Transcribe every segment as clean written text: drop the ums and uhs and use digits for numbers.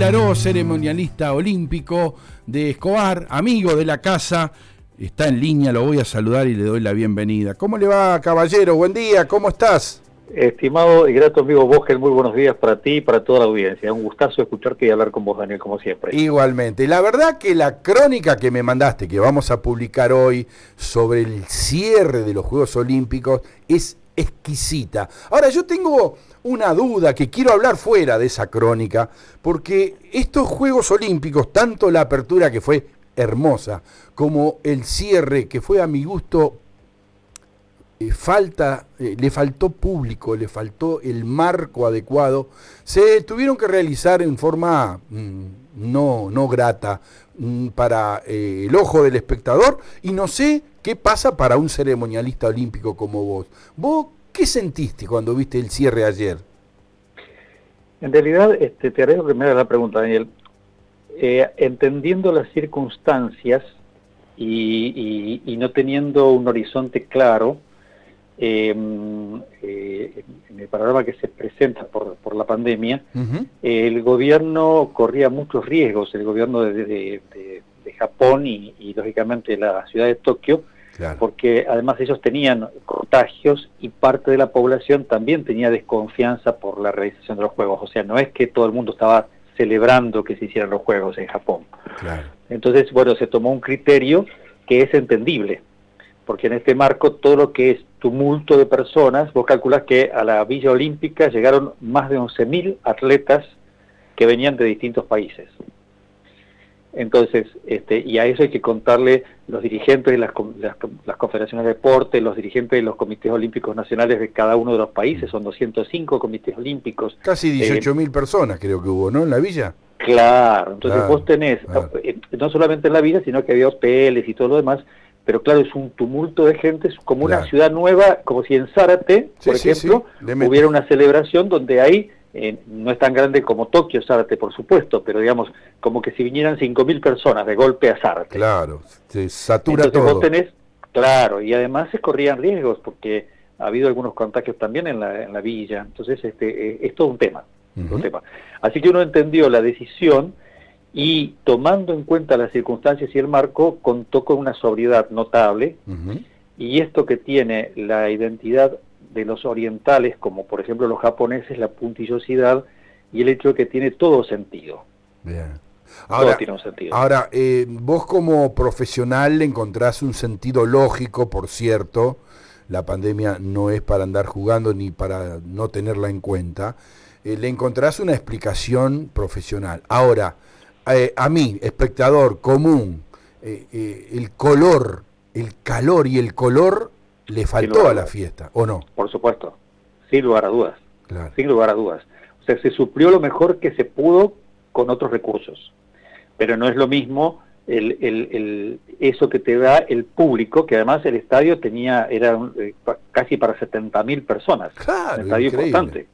declaró ceremonialista olímpico de Escobar, amigo de la casa. Está en línea, lo voy a saludar y le doy la bienvenida. ¿Cómo le va, caballero? Buen día, ¿cómo estás? Estimado y grato amigo Vogel, muy buenos días para ti y para toda la audiencia. Un gustazo escucharte y hablar con vos, Daniel, como siempre. Igualmente. La verdad que la crónica que me mandaste, que vamos a publicar hoy, sobre el cierre de los Juegos Olímpicos, es exquisita. Ahora, yo tengo una duda que quiero hablar fuera de esa crónica, porque estos Juegos Olímpicos, tanto la apertura, que fue hermosa, como el cierre, que fue a mi gusto, le faltó público, le faltó el marco adecuado, se tuvieron que realizar en forma no grata para el ojo del espectador, y no sé qué pasa para un ceremonialista olímpico como vos. ¿Vos qué sentiste cuando viste el cierre ayer? En realidad, te agradezco que me hagas la pregunta, Daniel. Entendiendo las circunstancias y no teniendo un horizonte claro, en el panorama que se presenta por la pandemia, el gobierno corría muchos riesgos, el gobierno de Japón y lógicamente la ciudad de Tokio, claro, porque además ellos tenían contagios y parte de la población también tenía desconfianza por la realización de los Juegos. O sea, no es que todo el mundo estaba celebrando que se hicieran los Juegos en Japón. Claro. Entonces, bueno, se tomó un criterio que es entendible, porque en este marco todo lo que es tumulto de personas, vos calculás que a la Villa Olímpica llegaron más de 11.000 atletas que venían de distintos países. Entonces, y a eso hay que contarle los dirigentes de las confederaciones de deporte, los dirigentes de los comités olímpicos nacionales de cada uno de los países, son 205 comités olímpicos. Casi 18.000 personas creo que hubo, ¿no?, en la villa. Claro, entonces vos tenés, no solamente en la villa, sino que había hoteles y todo lo demás, pero claro, es un tumulto de gente, es como una ciudad nueva, como si en Zárate, por ejemplo, hubiera una celebración donde hay, no es tan grande como Tokio, Zárate, por supuesto, pero digamos, como que si vinieran 5.000 personas de golpe a Zárate. Claro, se satura entonces todo. Vos tenés, claro, y además se corrían riesgos, porque ha habido algunos contagios también en la villa, entonces es todo un tema, todo un tema. Así que uno entendió la decisión, y tomando en cuenta las circunstancias y el marco, contó con una sobriedad notable, y esto que tiene la identidad de los orientales, como por ejemplo los japoneses, la puntillosidad y el hecho de que tiene todo sentido. Bien. Ahora, todo tiene un sentido. Ahora, vos como profesional le encontrás un sentido lógico, por cierto, la pandemia no es para andar jugando ni para no tenerla en cuenta, le encontrás una explicación profesional. Ahora, a mí, espectador común, el color, el calor y el color le faltó a la fiesta, ¿o no? Por supuesto, sin lugar a dudas, claro, sin lugar a dudas. O sea, se suplió lo mejor que se pudo con otros recursos, pero no es lo mismo eso que te da el público, que además el estadio era casi para 70.000 personas, claro, un estadio importante.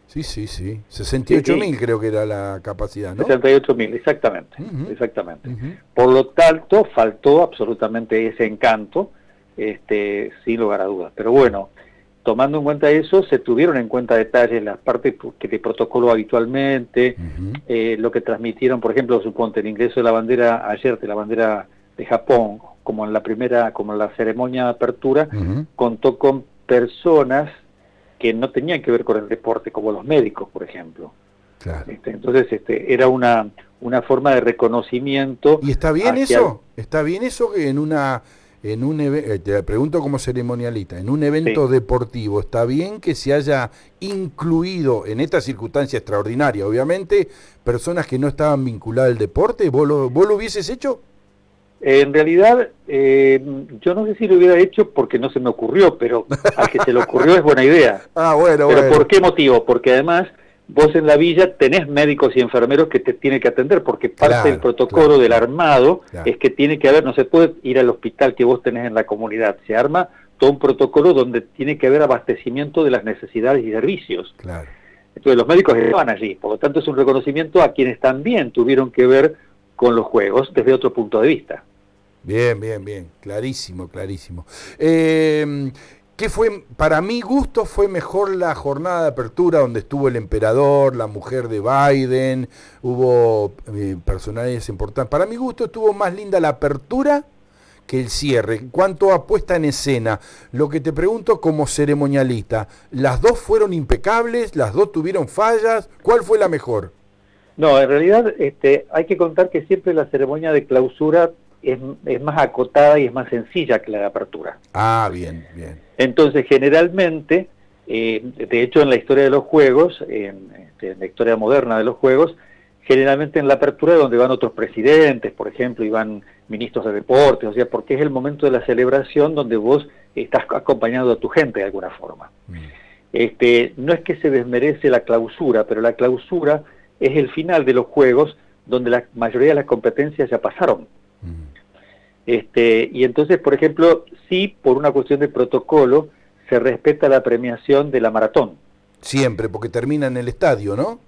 Sí, 68.000 creo que era la capacidad, ¿no? 68.000, exactamente, exactamente. Por lo tanto, faltó absolutamente ese encanto, sin lugar a dudas. Pero bueno, tomando en cuenta eso, se tuvieron en cuenta detalles, las partes que de protocolo habitualmente, lo que transmitieron, por ejemplo, suponte, el ingreso de la bandera ayer, de la bandera de Japón, como en la ceremonia de apertura, contó con personas que no tenían que ver con el deporte, como los médicos, por ejemplo. Claro. Entonces, era una forma de reconocimiento. ¿Y está bien eso? ¿Está bien eso que te pregunto como ceremonialista, en un evento deportivo, está bien que se haya incluido en esta circunstancia extraordinaria, obviamente, personas que no estaban vinculadas al deporte? ¿Vos lo hubieses hecho? En realidad, yo no sé si lo hubiera hecho porque no se me ocurrió, pero al que se le ocurrió es buena idea. Bueno. ¿Por qué motivo? Porque además vos en la villa tenés médicos y enfermeros que te tienen que atender, porque parte del protocolo del armado es que tiene que haber, no se puede ir al hospital que vos tenés en la comunidad, se arma todo un protocolo donde tiene que haber abastecimiento de las necesidades y servicios. Claro. Entonces los médicos estaban allí, por lo tanto es un reconocimiento a quienes también tuvieron que ver con los Juegos desde otro punto de vista. Bien, clarísimo. ¿Qué fue? Para mi gusto fue mejor la jornada de apertura donde estuvo el emperador, la mujer de Biden, hubo personajes importantes. Para mi gusto estuvo más linda la apertura que el cierre. En cuanto a puesta en escena, lo que te pregunto como ceremonialista, ¿las dos fueron impecables? ¿Las dos tuvieron fallas? ¿Cuál fue la mejor? No, en realidad hay que contar que siempre la ceremonia de clausura es más acotada y es más sencilla que la de apertura. Ah, bien, bien. Entonces, generalmente, de hecho en la historia de los juegos, en la historia moderna de los juegos, generalmente en la apertura es donde van otros presidentes, por ejemplo, y van ministros de deportes, o sea, porque es el momento de la celebración donde vos estás acompañando a tu gente de alguna forma. No es que se desmerece la clausura, pero la clausura es el final de los juegos donde la mayoría de las competencias ya pasaron. Y entonces, por ejemplo, sí, por una cuestión de protocolo, se respeta la premiación de la maratón. Siempre, porque termina en el estadio, ¿no?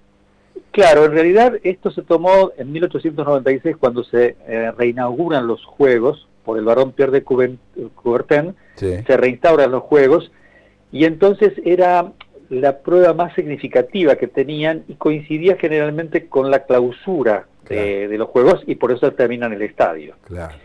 Claro, en realidad esto se tomó en 1896 cuando se reinauguran los Juegos por el barón Pierre de Coubertin, sí. Se reinstauran los Juegos y entonces era la prueba más significativa que tenían y coincidía generalmente con la clausura de los Juegos y por eso terminan el estadio. Claro.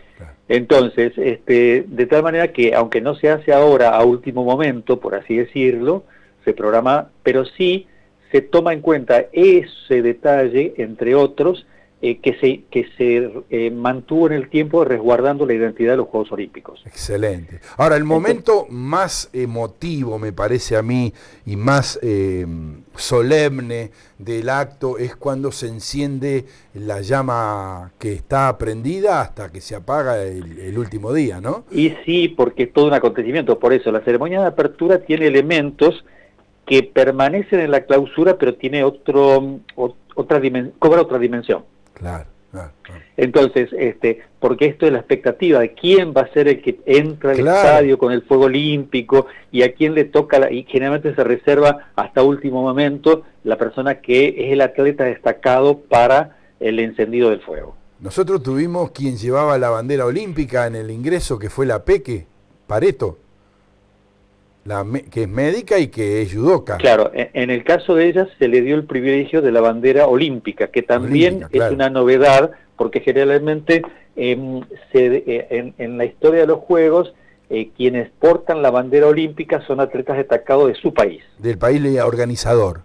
Entonces, de tal manera que aunque no se hace ahora a último momento, por así decirlo, se programa, pero sí se toma en cuenta ese detalle, entre otros, que se mantuvo en el tiempo resguardando la identidad de los Juegos Olímpicos. Excelente. Ahora, el momento más emotivo, me parece a mí, y más solemne del acto es cuando se enciende la llama que está prendida hasta que se apaga el último día, ¿no? Y sí, porque es todo un acontecimiento. Por eso, la ceremonia de apertura tiene elementos que permanecen en la clausura, pero tiene cobra otra dimensión. Claro. Entonces, porque esto es la expectativa de quién va a ser el que entra al estadio con el fuego olímpico y a quién le toca, y generalmente se reserva hasta último momento la persona que es el atleta destacado para el encendido del fuego. Nosotros tuvimos quien llevaba la bandera olímpica en el ingreso, que fue la Peque Pareto, que es médica y que es judoka. Claro, en el caso de ella se le dio el privilegio de la bandera olímpica, que también es una novedad, porque generalmente en la historia de los Juegos, quienes portan la bandera olímpica son atletas destacados de su país. Del país organizador.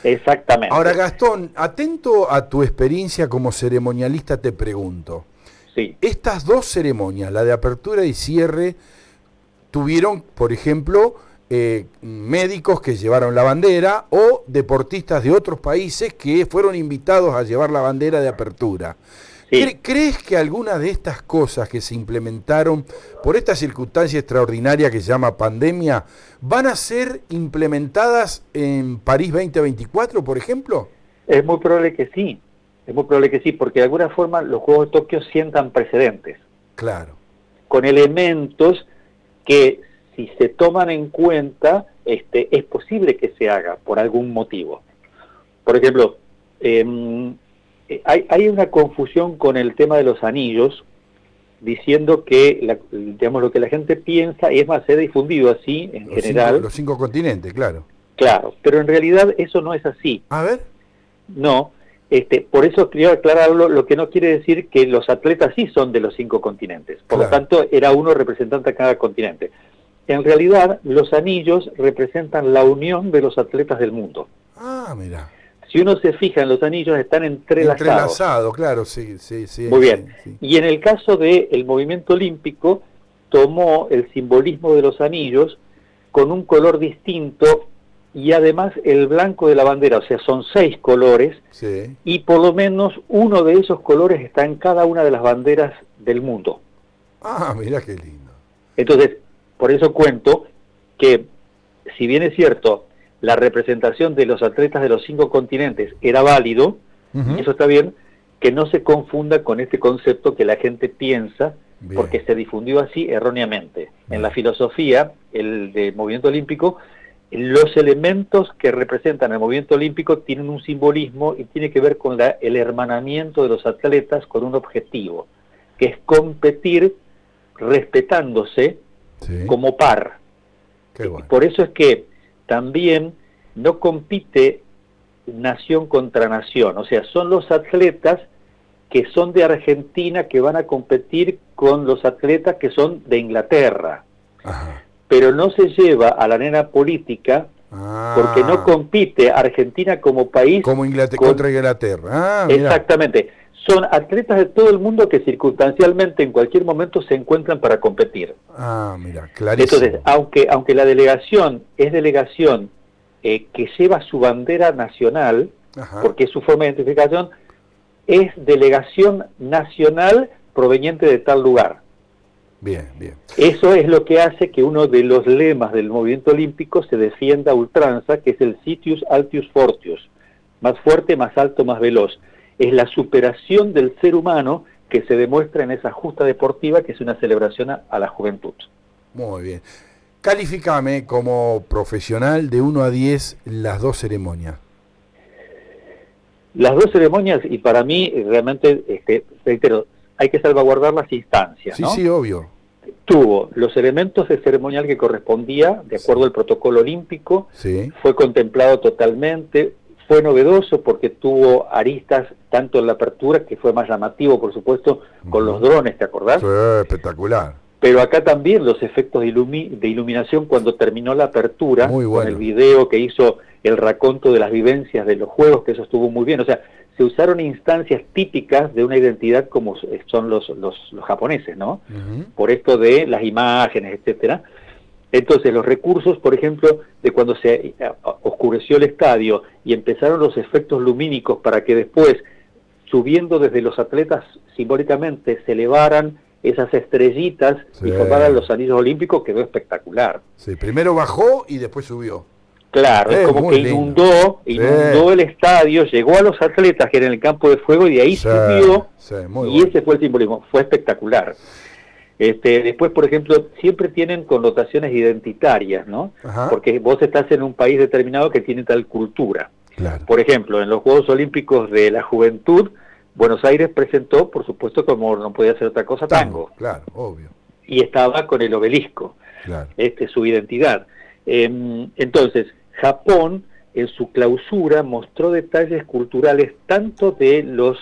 Exactamente. Ahora, Gastón, atento a tu experiencia como ceremonialista, te pregunto. Sí. Estas dos ceremonias, la de apertura y cierre, tuvieron, por ejemplo, médicos que llevaron la bandera o deportistas de otros países que fueron invitados a llevar la bandera de apertura. Sí. ¿Crees que alguna de estas cosas que se implementaron por esta circunstancia extraordinaria que se llama pandemia van a ser implementadas en París 2024, por ejemplo? Es muy probable que sí, porque de alguna forma los Juegos de Tokio sientan precedentes. Claro. Con elementos que si se toman en cuenta, es posible que se haga por algún motivo. Por ejemplo, hay una confusión con el tema de los anillos, diciendo que digamos lo que la gente piensa, y es más, se ha difundido así en general. Los 5 continentes, claro. Claro, pero en realidad eso no es así. A ver. No. Por eso quería aclararlo, lo que no quiere decir que los atletas sí son de los 5 continentes. Por lo tanto, era uno representante a cada continente. En realidad, los anillos representan la unión de los atletas del mundo. Ah, mira. Si uno se fija en los anillos, están entrelazados. Entrelazados, claro, sí. Muy bien. Sí. Y en el caso del movimiento olímpico, tomó el simbolismo de los anillos con un color distinto y además el blanco de la bandera, o sea, son 6 colores, sí. Y por lo menos uno de esos colores está en cada una de las banderas del mundo. Ah, mira qué lindo. Entonces, por eso cuento que, si bien es cierto, la representación de los atletas de los 5 continentes era válido, y eso está bien, que no se confunda con este concepto que la gente piensa, bien, porque se difundió así erróneamente. Bien. En la filosofía, el de movimiento olímpico, los elementos que representan el movimiento olímpico tienen un simbolismo y tiene que ver con el hermanamiento de los atletas con un objetivo, que es competir respetándose, sí, como par. Qué bueno. Por eso es que también no compite nación contra nación, o sea, son los atletas que son de Argentina que van a competir con los atletas que son de Inglaterra, Ajá. pero no se lleva a la arena política porque no Ah, compite Argentina como país como con... contra Inglaterra. Ah, mira. Exactamente, son atletas de todo el mundo que circunstancialmente en cualquier momento se encuentran para competir. Ah, mira, Entonces, clarísimo. aunque la delegación es delegación que lleva su bandera nacional, Ajá. porque es su forma de identificación, es delegación nacional proveniente de tal lugar. Bien, bien. Eso es lo que hace que uno de los lemas del movimiento olímpico se defienda a ultranza, que es el Citius Altius Fortius, más fuerte, más alto, más veloz. Es la superación del ser humano que se demuestra en esa justa deportiva, que es una celebración a la juventud. Muy bien. Calificame como profesional de 1 a 10 las dos ceremonias. Las dos ceremonias, y para mí realmente, reitero, hay que salvaguardar las instancias, Sí, ¿no? sí, obvio. Tuvo los elementos de ceremonial que correspondía, de Sí. acuerdo al protocolo olímpico, Sí. fue contemplado totalmente, fue novedoso porque tuvo aristas tanto en la apertura, que fue más llamativo, por supuesto, con los drones, ¿te acordás? Sí, espectacular. Pero acá también los efectos de iluminación cuando terminó la apertura, Muy con el bueno. video que hizo el raconto de las vivencias de los juegos, que eso estuvo muy bien. O sea, se usaron instancias típicas de una identidad como son los japoneses, ¿no? Ujú. Por esto de las imágenes, etcétera. Entonces, los recursos, por ejemplo, de cuando se oscureció el estadio y empezaron los efectos lumínicos para que después, subiendo desde los atletas simbólicamente, se elevaran esas estrellitas Sí. y formaran los anillos olímpicos, quedó espectacular. Sí, primero bajó y después subió. Claro, es como Muy que lindo. inundó el estadio, llegó a los atletas que eran en el campo de fuego y de ahí Sí, subió, sí, muy y bueno. ese fue el simbolismo, fue espectacular. Después, por ejemplo, siempre tienen connotaciones identitarias, ¿no? Ajá. Porque vos estás en un país determinado que tiene tal cultura. Claro. Por ejemplo, en los Juegos Olímpicos de la Juventud, Buenos Aires presentó, por supuesto, como no podía ser otra cosa, tango. Claro, obvio. Y estaba con el obelisco, Claro. su identidad. Entonces, Japón, en su clausura, mostró detalles culturales tanto de los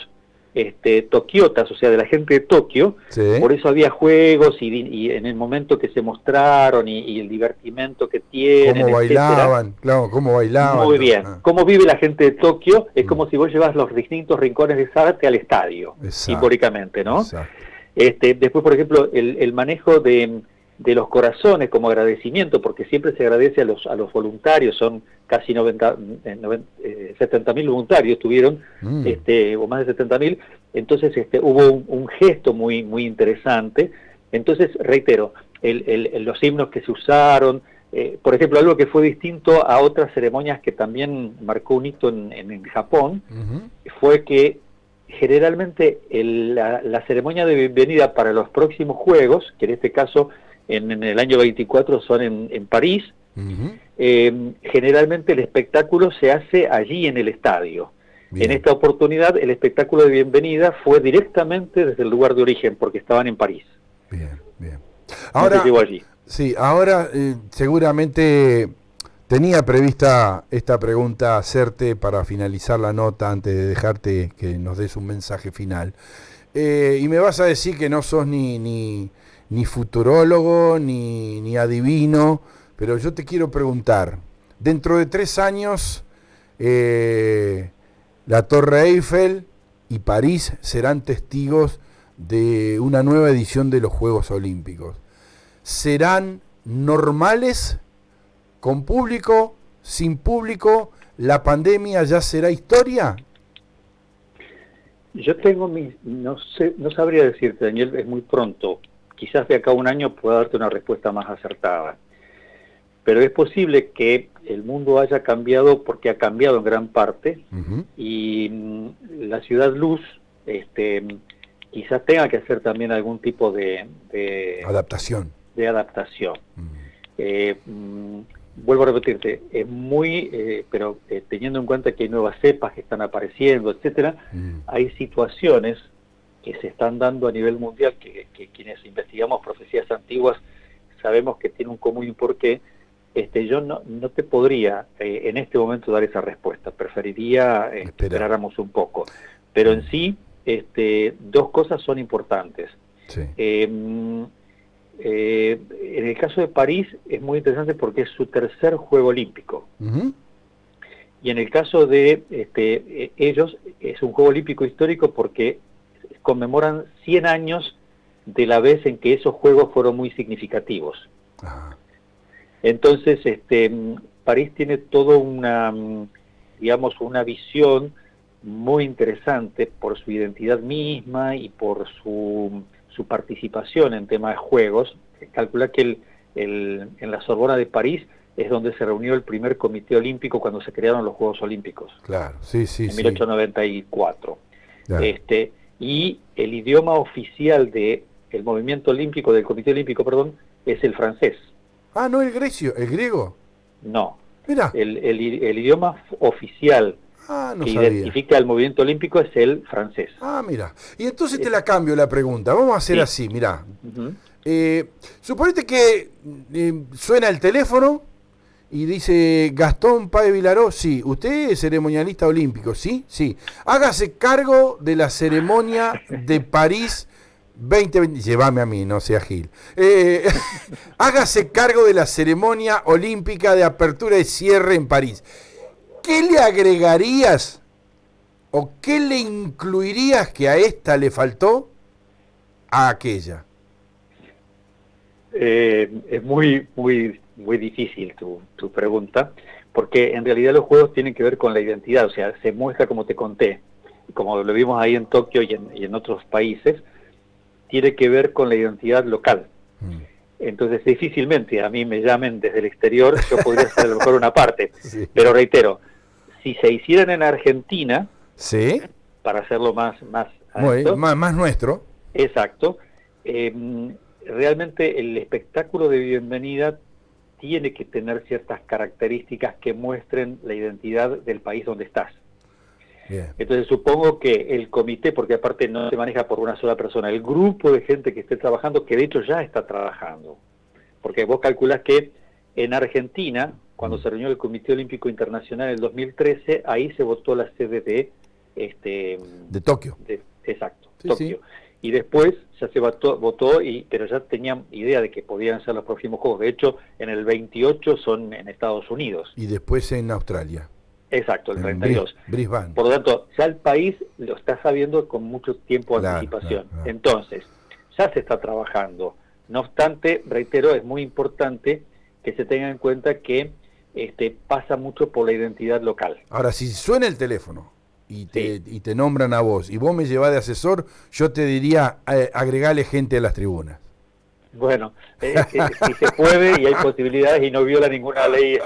tokiotas, o sea, de la gente de Tokio. Sí. Por eso había juegos y en el momento que se mostraron y el divertimento que tienen, Cómo etcétera. bailaban, claro, cómo bailaban. Muy bien. Ah. ¿Cómo vive la gente de Tokio? Es como si vos llevas los distintos rincones de Zárate al estadio, Exacto. simbólicamente, ¿no? Exacto. Después, por ejemplo, el manejo de los corazones como agradecimiento, porque siempre se agradece a los voluntarios, son casi 70.000 voluntarios tuvieron, o más de 70.000, entonces hubo un gesto muy, muy interesante. Entonces, reitero, los himnos que se usaron, por ejemplo, algo que fue distinto a otras ceremonias que también marcó un hito en Japón, fue que generalmente la ceremonia de bienvenida para los próximos Juegos, que en este caso en el año 24 son en París, generalmente el espectáculo se hace allí en el estadio. Bien. En esta oportunidad el espectáculo de bienvenida fue directamente desde el lugar de origen, porque estaban en París. Bien, bien. Ahora, llegó allí. Sí, ahora seguramente tenía prevista esta pregunta hacerte para finalizar la nota antes de dejarte que nos des un mensaje final. Y me vas a decir que no sos ni futurólogo, ni adivino, pero yo te quiero preguntar, dentro de 3 años, la Torre Eiffel y París serán testigos de una nueva edición de los Juegos Olímpicos. ¿Serán normales, con público, sin público? ¿La pandemia ya será historia? Yo tengo no sabría decirte, Daniel, es muy pronto. Quizás de acá a un año pueda darte una respuesta más acertada. Pero es posible que el mundo haya cambiado, porque ha cambiado en gran parte, y la Ciudad Luz quizás tenga que hacer también algún tipo de adaptación. Vuelvo a repetirte, es muy, pero teniendo en cuenta que hay nuevas cepas que están apareciendo, etcétera, hay situaciones que se están dando a nivel mundial que quienes investigamos profecías antiguas sabemos que tienen un común porqué, yo no te podría en este momento dar esa respuesta. Preferiría que esperáramos un poco. Pero en sí, dos cosas son importantes. Sí. En el caso de París es muy interesante porque es su tercer Juego Olímpico. Uh-huh. Y en el caso de ellos es un Juego Olímpico histórico porque conmemoran 100 años de la vez en que esos Juegos fueron muy significativos. Ajá. Entonces, París tiene toda una visión muy interesante por su identidad misma y por su participación en temas de juegos. Calcula que en la Sorbona de París es donde se reunió el primer comité olímpico cuando se crearon los Juegos Olímpicos. Claro, sí, sí, en 1894. Claro. Y el idioma oficial del movimiento olímpico, del comité olímpico, perdón, es el francés. Ah, no el griego. No. Mira. El idioma oficial no que sabía. identifica el movimiento olímpico es el francés. Ah, mira. Y entonces te la cambio la pregunta. Vamos a hacer así, mira. Uh-huh. Suponete que suena el teléfono y dice Gastón Páez Vilaró, sí, usted es ceremonialista olímpico, ¿sí? Sí. Hágase cargo de la ceremonia de París 2020. Llévame a mí, no sea Gil. Hágase cargo de la ceremonia olímpica de apertura y cierre en París. ¿Qué le agregarías o qué le incluirías que a esta le faltó a aquella? Es muy difícil tu pregunta, porque en realidad los juegos tienen que ver con la identidad, o sea, se muestra como te conté, como lo vimos ahí en Tokio y en otros países, tiene que ver con la identidad local. Entonces difícilmente a mí me llamen desde el exterior, yo podría ser a lo mejor una parte, sí. Pero reitero, si se hicieran en Argentina, ¿sí? Para hacerlo más nuestro. Exacto. Realmente el espectáculo de bienvenida tiene que tener ciertas características que muestren la identidad del país donde estás. Bien. Entonces supongo que el comité, porque aparte no se maneja por una sola persona, el grupo de gente que esté trabajando, que de hecho ya está trabajando, porque vos calculás que en Argentina, cuando se reunió el Comité Olímpico Internacional en el 2013, ahí se votó la sede de Tokio. Exacto, sí, Tokio. Sí. Y después ya se votó, pero ya tenían idea de que podían ser los próximos Juegos. De hecho, en el 28 son en Estados Unidos. Y después en Australia. Exacto, el 32. Brisbane. Por lo tanto, ya el país lo está sabiendo con mucho tiempo de anticipación. Claro. Entonces, ya se está trabajando. No obstante, reitero, es muy importante que se tenga en cuenta que pasa mucho por la identidad local. Ahora, si suena el teléfono y te nombran a vos y vos me llevás de asesor, yo te diría, agregale gente a las tribunas. Bueno, si se puede y hay posibilidades y no viola ninguna ley,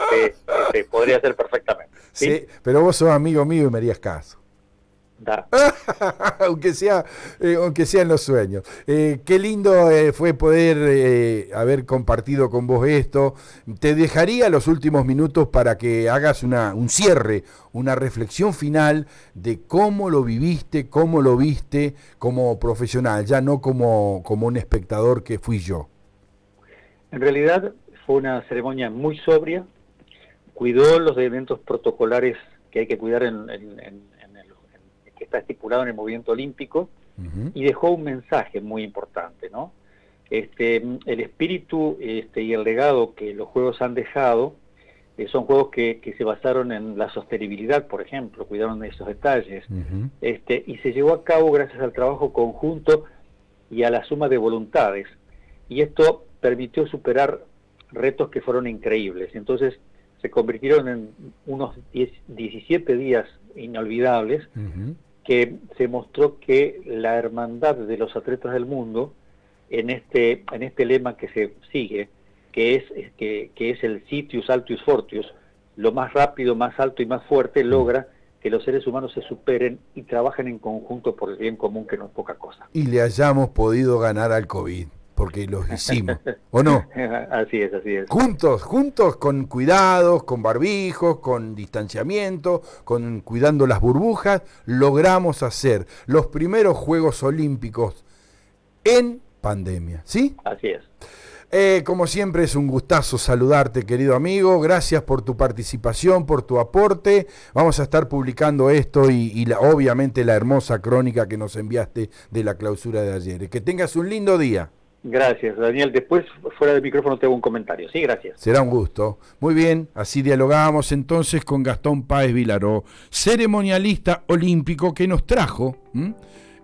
podría ser perfectamente. ¿Sí? Pero vos sos amigo mío y me harías caso. Da. aunque sea en los sueños. Qué lindo fue poder haber compartido con vos esto. Te dejaría los últimos minutos para que hagas un cierre, una reflexión final de cómo lo viviste, cómo lo viste como profesional, ya no como un espectador que fui yo. En realidad fue una ceremonia muy sobria, cuidó los elementos protocolares que hay que cuidar que está estipulado en el movimiento olímpico, y dejó un mensaje muy importante, ¿no? El espíritu y el legado que los Juegos han dejado son Juegos que se basaron en la sostenibilidad, por ejemplo, cuidaron de esos detalles, y se llevó a cabo gracias al trabajo conjunto y a la suma de voluntades, y esto permitió superar retos que fueron increíbles. Entonces se convirtieron en unos 17 días inolvidables, que se mostró que la hermandad de los atletas del mundo, en este lema que se sigue, que es el Citius Altius Fortius, lo más rápido, más alto y más fuerte, logra que los seres humanos se superen y trabajen en conjunto por el bien común, que no es poca cosa. Y le hayamos podido ganar al COVID, porque los hicimos, ¿o no? Así es. Juntos, con cuidados, con barbijos, con distanciamiento, cuidando las burbujas, logramos hacer los primeros Juegos Olímpicos en pandemia, ¿sí? Así es. Como siempre es un gustazo saludarte, querido amigo. Gracias por tu participación, por tu aporte. Vamos a estar publicando esto y obviamente la hermosa crónica que nos enviaste de la clausura de ayer. Que tengas un lindo día. Gracias, Daniel. Después, fuera del micrófono, te hago un comentario. Sí, gracias. Será un gusto. Muy bien, así dialogamos entonces con Gastón Páez Vilaró, ceremonialista olímpico que nos trajo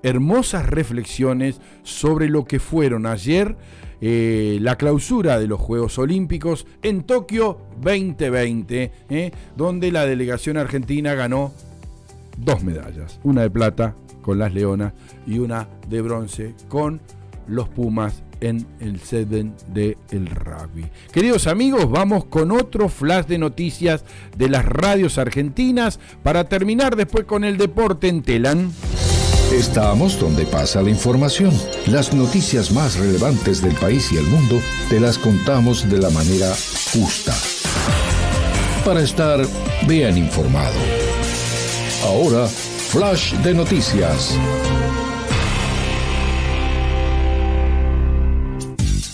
hermosas reflexiones sobre lo que fueron ayer la clausura de los Juegos Olímpicos en Tokio 2020, donde la delegación argentina ganó 2 medallas, una de plata con las Leonas y una de bronce con los Pumas en el Seven del rugby. Queridos amigos, vamos con otro flash de noticias de las radios argentinas para terminar después con el deporte en Telan. Estamos donde pasa la información. Las noticias más relevantes del país y el mundo te las contamos de la manera justa. Para estar bien informado. Ahora, flash de noticias.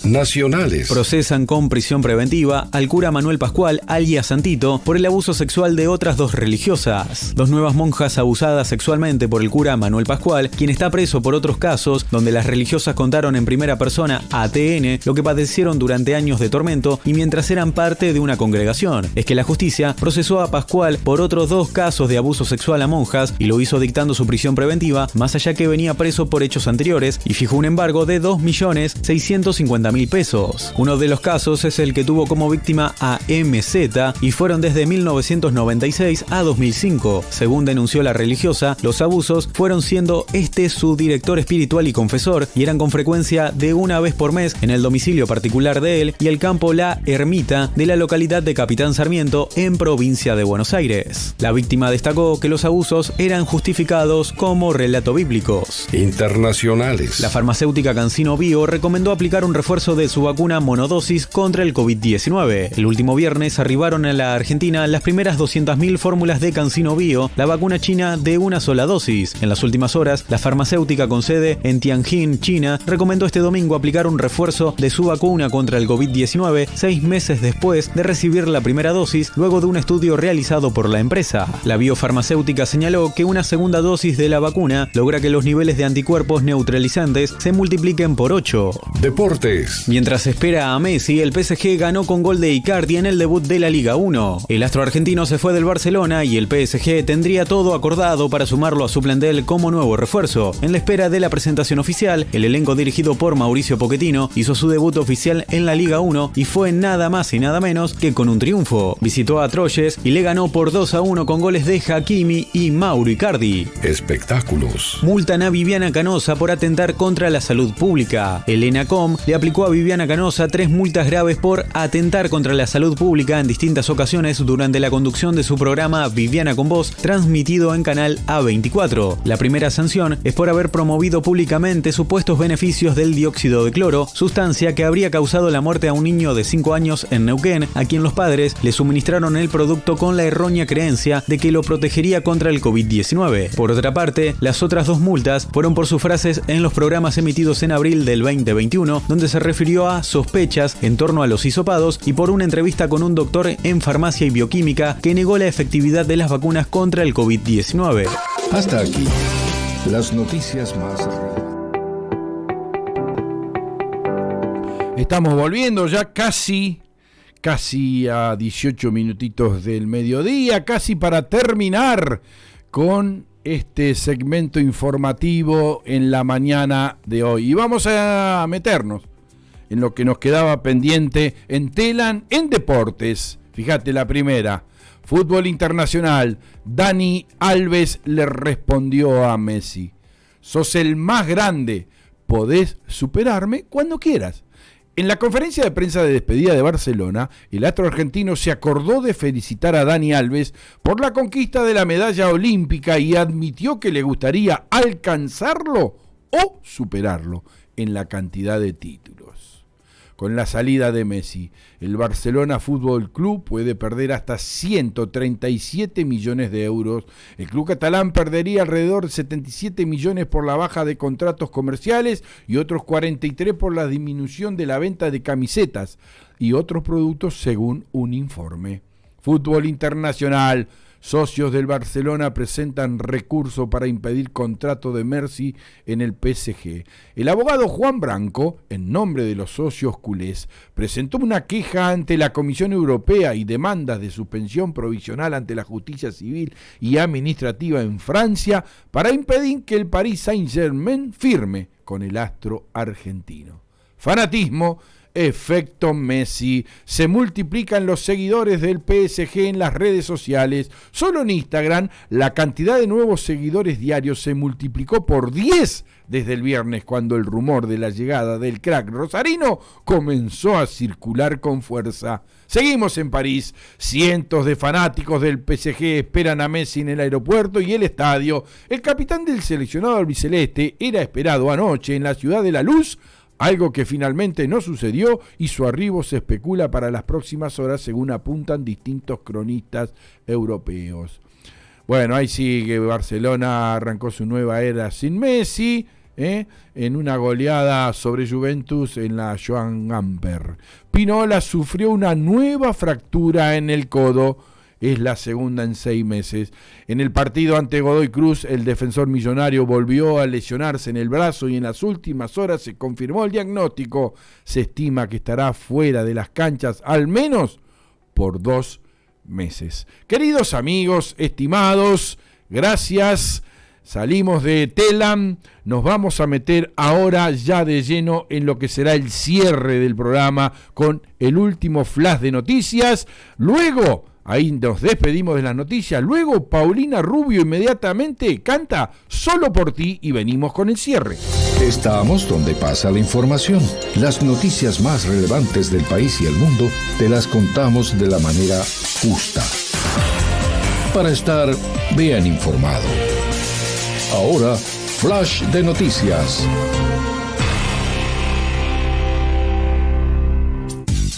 Nacionales. Procesan con prisión preventiva al cura Manuel Pascual, alias Santito, por el abuso sexual de otras 2 religiosas. 2 nuevas monjas abusadas sexualmente por el cura Manuel Pascual, quien está preso por otros casos donde las religiosas contaron en primera persona a ATN lo que padecieron durante años de tormento y mientras eran parte de una congregación. Es que la justicia procesó a Pascual por otros 2 casos de abuso sexual a monjas y lo hizo dictando su prisión preventiva, más allá que venía preso por hechos anteriores, y fijó un embargo de 2.650.000 pesos. Uno de los casos es el que tuvo como víctima a MZ y fueron desde 1996 a 2005. Según denunció la religiosa, los abusos fueron siendo su director espiritual y confesor y eran con frecuencia de una vez por mes en el domicilio particular de él y el campo La Ermita de la localidad de Capitán Sarmiento en provincia de Buenos Aires. La víctima destacó que los abusos eran justificados como relato bíblicos. Internacionales. La farmacéutica CanSino Bio recomendó aplicar un refuerzo de su vacuna monodosis contra el COVID-19. El último viernes arribaron a la Argentina las primeras 200.000 fórmulas de CanSino Bio, la vacuna china de una sola dosis. En las últimas horas, la farmacéutica con sede en Tianjin, China, recomendó este domingo aplicar un refuerzo de su vacuna contra el COVID-19 6 meses después de recibir la primera dosis, luego de un estudio realizado por la empresa. La biofarmacéutica señaló que una segunda dosis de la vacuna logra que los niveles de anticuerpos neutralizantes se multipliquen por 8. Deportes. Mientras espera a Messi, el PSG ganó con gol de Icardi en el debut de la Liga 1. El astro argentino se fue del Barcelona y el PSG tendría todo acordado para sumarlo a su plantel como nuevo refuerzo. En la espera de la presentación oficial, el elenco dirigido por Mauricio Pochettino hizo su debut oficial en la Liga 1 y fue nada más y nada menos que con un triunfo. Visitó a Troyes y le ganó por 2-1 con goles de Hakimi y Mauro Icardi. Espectáculos. Multan a Viviana Canosa por atentar contra la salud pública. El ENACOM le aplicó a Viviana Canosa 3 multas graves por atentar contra la salud pública en distintas ocasiones durante la conducción de su programa Viviana con Voz, transmitido en canal A24. La primera sanción es por haber promovido públicamente supuestos beneficios del dióxido de cloro, sustancia que habría causado la muerte a un niño de 5 años en Neuquén, a quien los padres le suministraron el producto con la errónea creencia de que lo protegería contra el COVID-19. Por otra parte, las otras 2 multas fueron por sus frases en los programas emitidos en abril del 2021, donde se refirió a sospechas en torno a los hisopados y por una entrevista con un doctor en farmacia y bioquímica que negó la efectividad de las vacunas contra el COVID-19. Hasta aquí, las noticias más... Estamos volviendo ya casi a 18 minutitos del mediodía, casi para terminar con este segmento informativo en la mañana de hoy. Y vamos a meternos en lo que nos quedaba pendiente en Telan, en deportes. Fíjate la primera, fútbol internacional. Dani Alves le respondió a Messi: sos el más grande, podés superarme cuando quieras. En la conferencia de prensa de despedida de Barcelona, el astro argentino se acordó de felicitar a Dani Alves por la conquista de la medalla olímpica y admitió que le gustaría alcanzarlo o superarlo en la cantidad de títulos. con la salida de Messi. El Barcelona Fútbol Club puede perder hasta 137 millones de euros. El club catalán perdería alrededor de 77 millones por la baja de contratos comerciales y otros 43 por la disminución de la venta de camisetas y otros productos, según un informe. Fútbol internacional. Socios del Barcelona presentan recurso para impedir contrato de Messi en el PSG. El abogado Juan Branco, en nombre de los socios culés, presentó una queja ante la Comisión Europea y demandas de suspensión provisional ante la justicia civil y administrativa en Francia para impedir que el Paris Saint-Germain firme con el astro argentino. Fanatismo. Efecto Messi. Se multiplican los seguidores del PSG en las redes sociales. Solo en Instagram la cantidad de nuevos seguidores diarios se multiplicó por 10 desde el viernes, cuando el rumor de la llegada del crack rosarino comenzó a circular con fuerza. Seguimos en París. Cientos de fanáticos del PSG esperan a Messi en el aeropuerto y el estadio. El capitán del seleccionado albiceleste era esperado anoche en la Ciudad de la Luz, algo que finalmente no sucedió, y su arribo se especula para las próximas horas, según apuntan distintos cronistas europeos. Bueno, ahí sigue. Barcelona arrancó su nueva era sin Messi, en una goleada sobre Juventus en la Joan Gamper. Pinola sufrió una nueva fractura en el codo. Es la segunda en 6 meses. En el partido ante Godoy Cruz, el defensor millonario volvió a lesionarse en el brazo y en las últimas horas se confirmó el diagnóstico. Se estima que estará fuera de las canchas al menos por 2 meses. Queridos amigos, estimados, gracias. Salimos de Telam, nos vamos a meter ahora ya de lleno en lo que será el cierre del programa con el último flash de noticias. Luego, ahí nos despedimos de las noticias. Luego Paulina Rubio inmediatamente canta Solo por ti y venimos con el cierre. Estamos donde pasa la información. Las noticias más relevantes del país y el mundo te las contamos de la manera justa. Para estar bien informado. Ahora, Flash de Noticias.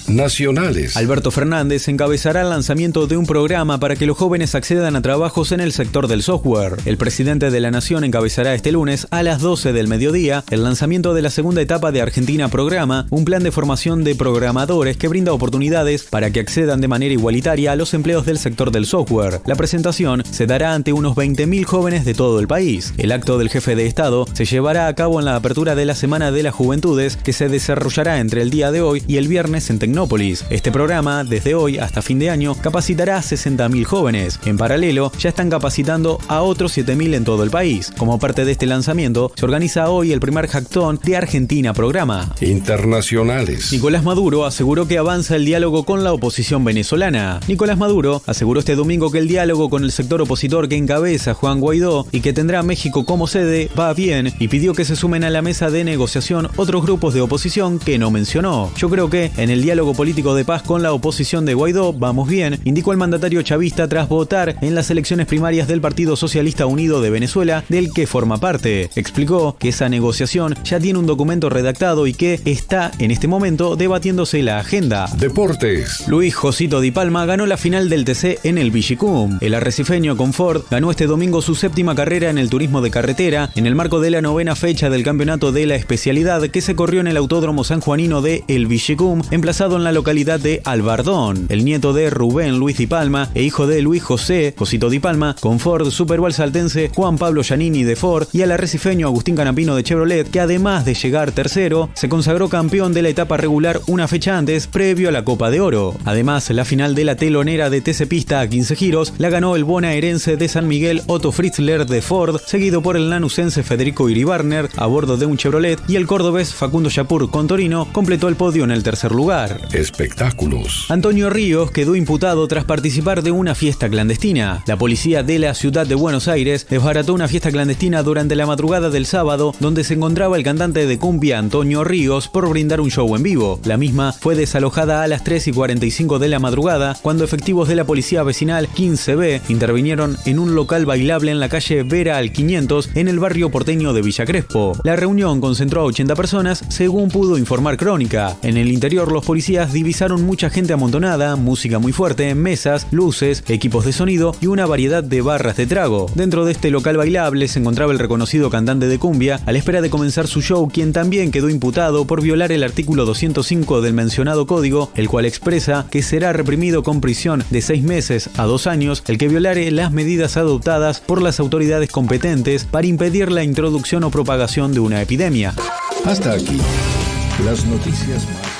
Nacionales. Alberto Fernández encabezará el lanzamiento de un programa para que los jóvenes accedan a trabajos en el sector del software. El presidente de la Nación encabezará este lunes a las 12 del mediodía el lanzamiento de la segunda etapa de Argentina Programa, un plan de formación de programadores que brinda oportunidades para que accedan de manera igualitaria a los empleos del sector del software. La presentación se dará ante unos 20.000 jóvenes de todo el país. El acto del jefe de Estado se llevará a cabo en la apertura de la Semana de las Juventudes, que se desarrollará entre el día de hoy y el viernes en Tecnópolis. Este programa, desde hoy hasta fin de año, capacitará a 60.000 jóvenes. En paralelo, ya están capacitando a otros 7.000 en todo el país. Como parte de este lanzamiento, se organiza hoy el primer hackathon de Argentina Programa. Internacionales. Nicolás Maduro aseguró que avanza el diálogo con la oposición venezolana. Nicolás Maduro aseguró este domingo que el diálogo con el sector opositor que encabeza Juan Guaidó y que tendrá México como sede va bien, y pidió que se sumen a la mesa de negociación otros grupos de oposición que no mencionó. Yo creo que en el diálogo político de paz con la oposición de Guaidó vamos bien, indicó el mandatario chavista tras votar en las elecciones primarias del Partido Socialista Unido de Venezuela, del que forma parte. Explicó que esa negociación ya tiene un documento redactado y que está en este momento debatiéndose la agenda. Deportes. Luis Josito Di Palma ganó la final del TC en el Vigicum. El arrecifeño con Ford ganó este domingo su 7ª carrera en el turismo de carretera en el marco de la 9ª fecha del campeonato de la especialidad, que se corrió en el Autódromo sanjuanino de El Vigicum, emplazado en la localidad de Albardón. El nieto de Rubén Luis Di Palma e hijo de Luis José Josito Di Palma con Ford superó al saltense Juan Pablo Giannini de Ford y al arrecifeño Agustín Canapino de Chevrolet, que además de llegar tercero, se consagró campeón de la etapa regular una fecha antes, previo a la Copa de Oro. Además, la final de la telonera de TC Pista a 15 giros la ganó el bonaerense de San Miguel Otto Fritzler de Ford, seguido por el lanucense Federico Iribarner a bordo de un Chevrolet, y el cordobés Facundo Yapur con Torino completó el podio en el tercer lugar. espectáculos. Antonio Ríos quedó imputado tras participar de una fiesta clandestina. La policía de la ciudad de Buenos Aires desbarató una fiesta clandestina durante la madrugada del sábado, donde se encontraba el cantante de cumbia Antonio Ríos por brindar un show en vivo. La misma fue desalojada a las 3:45 de la madrugada, cuando efectivos de la policía vecinal 15B intervinieron en un local bailable en la calle Vera al 500 en el barrio porteño de Villa Crespo. La reunión concentró a 80 personas, según pudo informar Crónica. En el interior, los policías divisaron mucha gente amontonada, música muy fuerte, mesas, luces, equipos de sonido y una variedad de barras de trago. Dentro de este local bailable se encontraba el reconocido cantante de cumbia, a la espera de comenzar su show, quien también quedó imputado por violar el artículo 205 del mencionado código, el cual expresa que será reprimido con prisión de 6 meses a 2 años el que violare las medidas adoptadas por las autoridades competentes para impedir la introducción o propagación de una epidemia. Hasta aquí, las noticias más...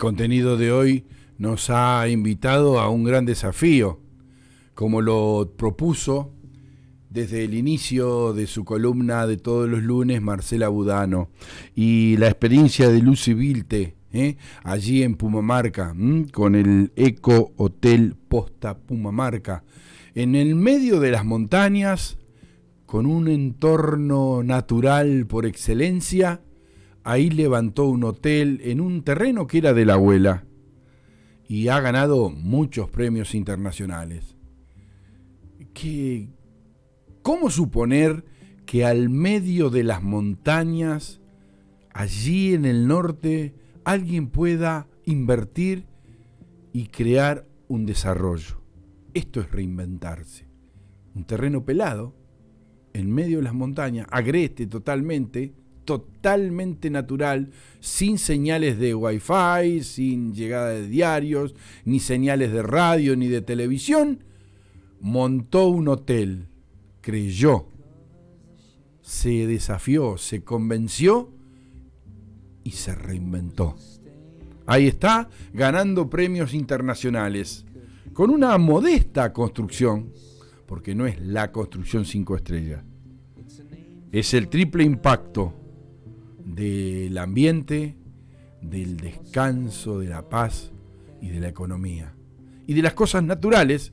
contenido de hoy nos ha invitado a un gran desafío, como lo propuso desde el inicio de su columna de todos los lunes Marcela Budano, y la experiencia de Lucy Vilte, allí en Pumamarca, con el Eco Hotel Posta Pumamarca, en el medio de las montañas, con un entorno natural por excelencia. Ahí levantó un hotel en un terreno que era de la abuela y ha ganado muchos premios internacionales. ¿Cómo suponer que al medio de las montañas, allí en el norte, alguien pueda invertir y crear un desarrollo? Esto es reinventarse. Un terreno pelado, en medio de las montañas, agreste totalmente natural, sin señales de wifi, sin llegada de diarios, ni señales de radio, ni de televisión. Montó un hotel, creyó, se desafió, se convenció y se reinventó. Ahí está, ganando premios internacionales, con una modesta construcción, porque no es la construcción 5 estrellas. Es el triple impacto del ambiente, del descanso, de la paz y de la economía. Y de las cosas naturales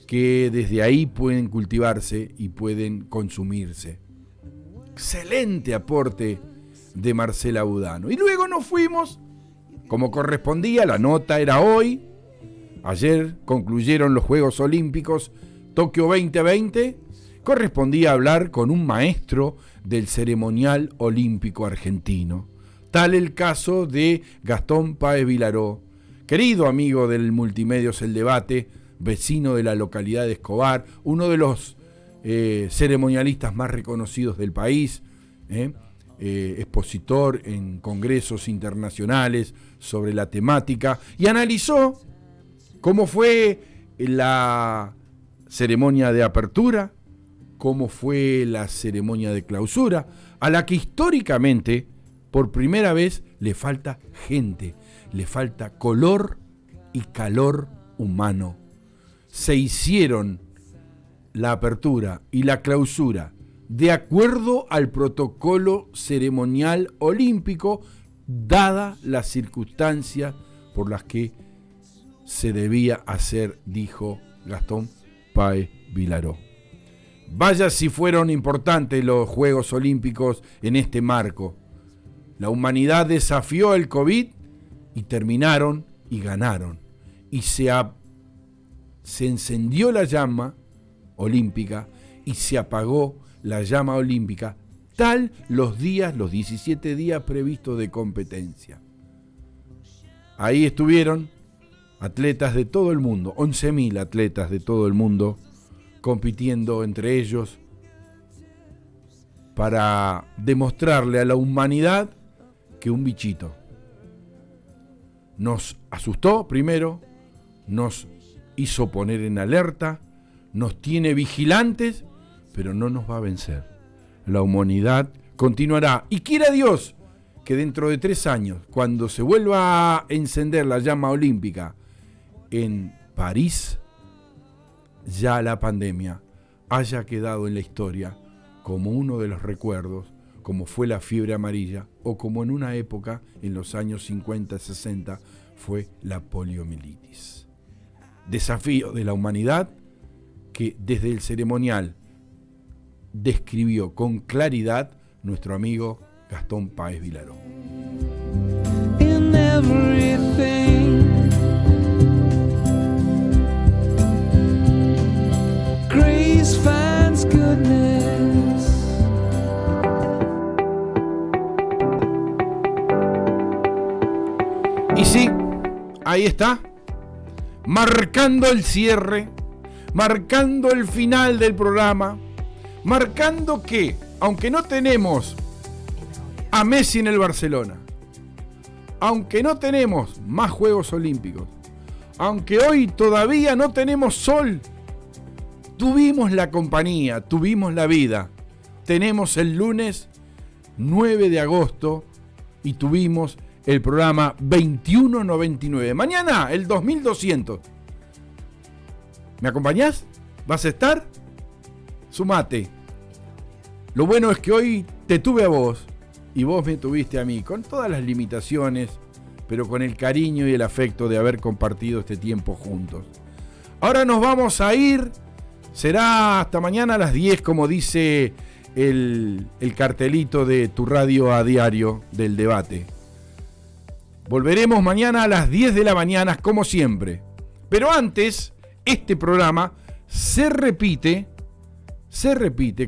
que desde ahí pueden cultivarse y pueden consumirse. Excelente aporte de Marcela Budano. Y luego nos fuimos, como correspondía, la nota era hoy. Ayer concluyeron los Juegos Olímpicos Tokio 2020. Correspondía hablar con un maestro del ceremonial olímpico argentino. Tal el caso de Gastón Páez Vilaró, querido amigo del Multimedios El Debate, vecino de la localidad de Escobar, uno de los ceremonialistas más reconocidos del país, expositor en congresos internacionales sobre la temática, y analizó cómo fue la ceremonia de apertura, cómo fue la ceremonia de clausura, a la que históricamente, por primera vez, le falta gente, le falta color y calor humano. Se hicieron la apertura y la clausura de acuerdo al protocolo ceremonial olímpico, dada las circunstancias por las que se debía hacer, dijo Gastón Páez Vilaró. Vaya si fueron importantes los Juegos Olímpicos en este marco. La humanidad desafió el COVID y terminaron y ganaron. Y se encendió la llama olímpica y se apagó la llama olímpica, tal los 17 días previstos de competencia. Ahí estuvieron atletas de todo el mundo, 11.000 atletas de todo el mundo, compitiendo entre ellos para demostrarle a la humanidad que un bichito nos asustó primero, nos hizo poner en alerta, nos tiene vigilantes, pero no nos va a vencer. La humanidad continuará. Y quiera Dios que dentro de 3 años, cuando se vuelva a encender la llama olímpica en París, ya la pandemia haya quedado en la historia como uno de los recuerdos, como fue la fiebre amarilla, o como en una época, en los años 50-60, fue la poliomielitis. Desafío de la humanidad que desde el ceremonial describió con claridad nuestro amigo Gastón Páez Vilaró. Grace finds goodness. Y sí, ahí está, marcando el cierre, marcando el final del programa, marcando que, aunque no tenemos a Messi en el Barcelona, aunque no tenemos más Juegos Olímpicos, aunque hoy todavía no tenemos sol, tuvimos la compañía, tuvimos la vida. Tenemos el lunes 9 de agosto y tuvimos el programa 2199. Mañana el 2200. ¿Me acompañás? ¿Vas a estar? Sumate. Lo bueno es que hoy te tuve a vos y vos me tuviste a mí, con todas las limitaciones, pero con el cariño y el afecto de haber compartido este tiempo juntos. Ahora nos vamos a ir. Será hasta mañana a las 10, como dice el cartelito de tu radio a diario del debate. Volveremos mañana a las 10 de la mañana, como siempre. Pero antes, este programa se repite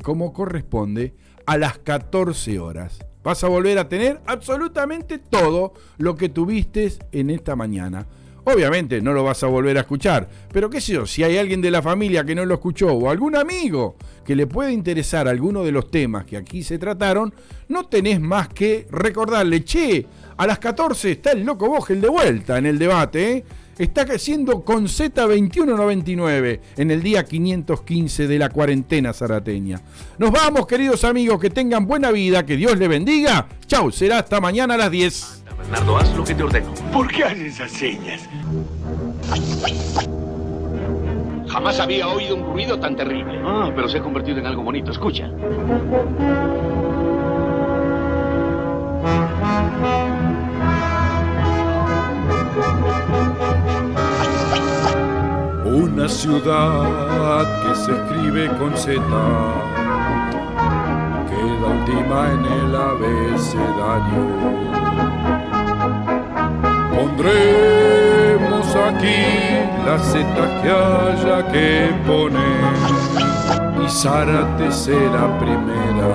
como corresponde a las 14 horas. Vas a volver a tener absolutamente todo lo que tuviste en esta mañana. Obviamente no lo vas a volver a escuchar, pero qué sé yo, si hay alguien de la familia que no lo escuchó o algún amigo que le puede interesar alguno de los temas que aquí se trataron, no tenés más que recordarle, che, a las 14 está el Loco Vogel de vuelta en el debate, ¿eh? Está haciendo con Z2199 en el día 515 de la cuarentena zarateña. Nos vamos, queridos amigos, que tengan buena vida, que Dios les bendiga. Chau, será hasta mañana a las 10. Bernardo, haz lo que te ordeno. ¿Por qué haces esas señas? Jamás había oído un ruido tan terrible. Ah, pero se ha convertido en algo bonito. Escucha. Una ciudad que se escribe con Z, queda última en el abecedario. Pondremos aquí las Z que haya que poner y Zárate será primera.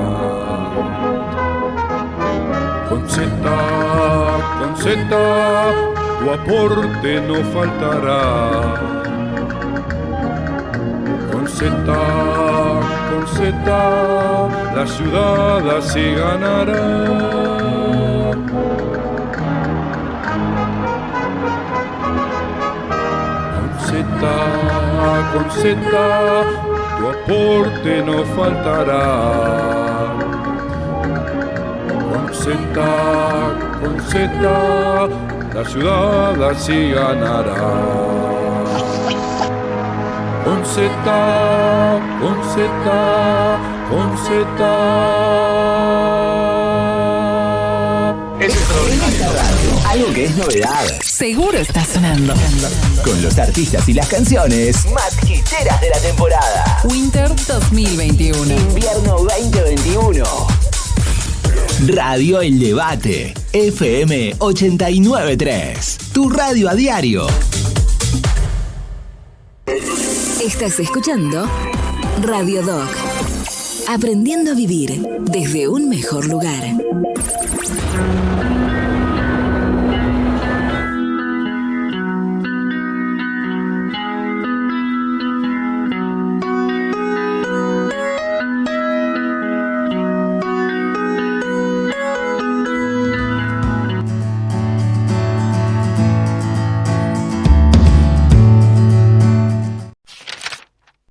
Con Z, tu aporte no faltará. Con Z, la ciudad así ganará. Con Z, tu aporte no faltará. Con Z, la ciudad así ganará. Con Z. Es extraordinario. Algo que es novedad. Seguro está sonando. Con los artistas y las canciones más hiteras de la temporada. Winter 2021. Invierno 2021. Radio El Debate. FM 893. Tu radio a diario. Estás escuchando Radio Doc. Aprendiendo a vivir desde un mejor lugar.